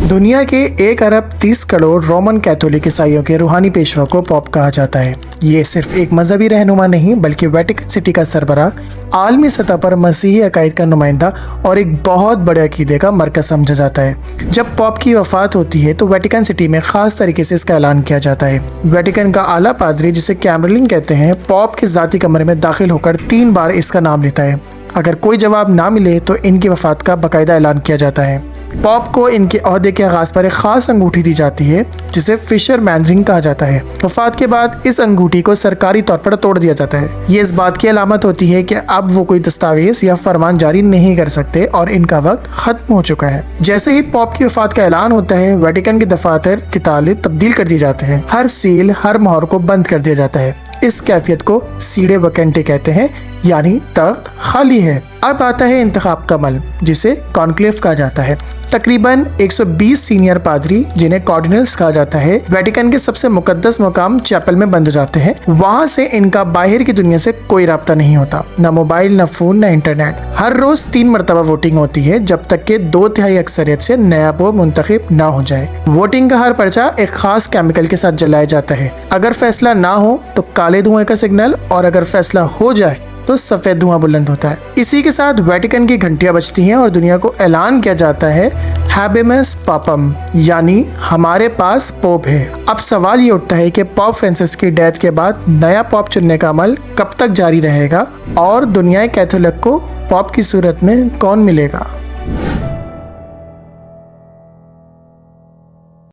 दुनिया के 1 अरब 30 crore Roman Catholic ईसाइयों के रूहानी पेशवा को पॉप कहा जाता है। ये सिर्फ एक मजहबी रहनुमा नहीं बल्कि वेटिकन सिटी का सरबराह, आलमी सतह पर मसीही अकायद का नुमाइंदा और एक बहुत बड़े अकीदे का मरकज समझा जाता है। जब पॉप की वफात होती है तो वेटिकन सिटी में खास तरीके से इसका ऐलान किया जाता है। वेटिकन का आला पादरी, जिसे कैमरलिन कहते हैं, पॉप के जाती कमरे में दाखिल होकर 3 बार इसका नाम लेता है। अगर कोई जवाब ना मिले तो इनकी वफात का बाकायदा ऐलान किया जाता है। पॉप को इनके ओहदे के आगाज़ पर एक खास अंगूठी दी जाती है जिसे फिशरमैन रिंग कहा जाता है। वफात के बाद इस अंगूठी को सरकारी तौर पर तोड़ दिया जाता है। ये इस बात की अलामत होती है कि अब वो कोई दस्तावेज या फरमान जारी नहीं कर सकते और इनका वक्त खत्म हो चुका है। जैसे ही पॉप की वफात का ऐलान होता है, वेटिकन के दफातर के ताले तब्दील कर दिए जाते हैं। हर सील, हर मोहर को बंद कर दिया जाता है। इस कैफियत को सीडे वैकेंटे कहते हैं, यानी तख्त खाली है। अब आता है इंतखाब का अमल, जिसे कॉन्क्लेव कहा जाता है। तकरीबन 120 सीनियर पादरी, जिन्हें कार्डिनल्स कहा जाता है, वेटिकन के सबसे मुकद्दस मुकाम चैपल में बंद हो जाते हैं। वहां से इनका बाहर की दुनिया से कोई राब्ता नहीं होता, न मोबाइल, न फोन, न इंटरनेट। हर रोज 3 मरतबा वोटिंग होती है, जब तक के 2/3 अक्सरियत से नया पोप मुंतखब न हो जाए। वोटिंग का हर पर्चा एक खास केमिकल के साथ जलाया जाता है। अगर फैसला ना हो तो काले धुएं का सिग्नल, और अगर फैसला हो जाए तो सफेद धुआं बुलंद होता है। इसी के साथ वेटिकन की घंटियां बजती हैं और दुनिया को ऐलान किया जाता है, हैबेमस पापम, यानी हमारे पास पोप है। अब सवाल ये उठता है कि पॉप फ्रांसिस की डेथ के बाद नया पॉप चुनने का अमल कब तक जारी रहेगा और दुनिया कैथोलिक को पॉप की सूरत में कौन मिलेगा।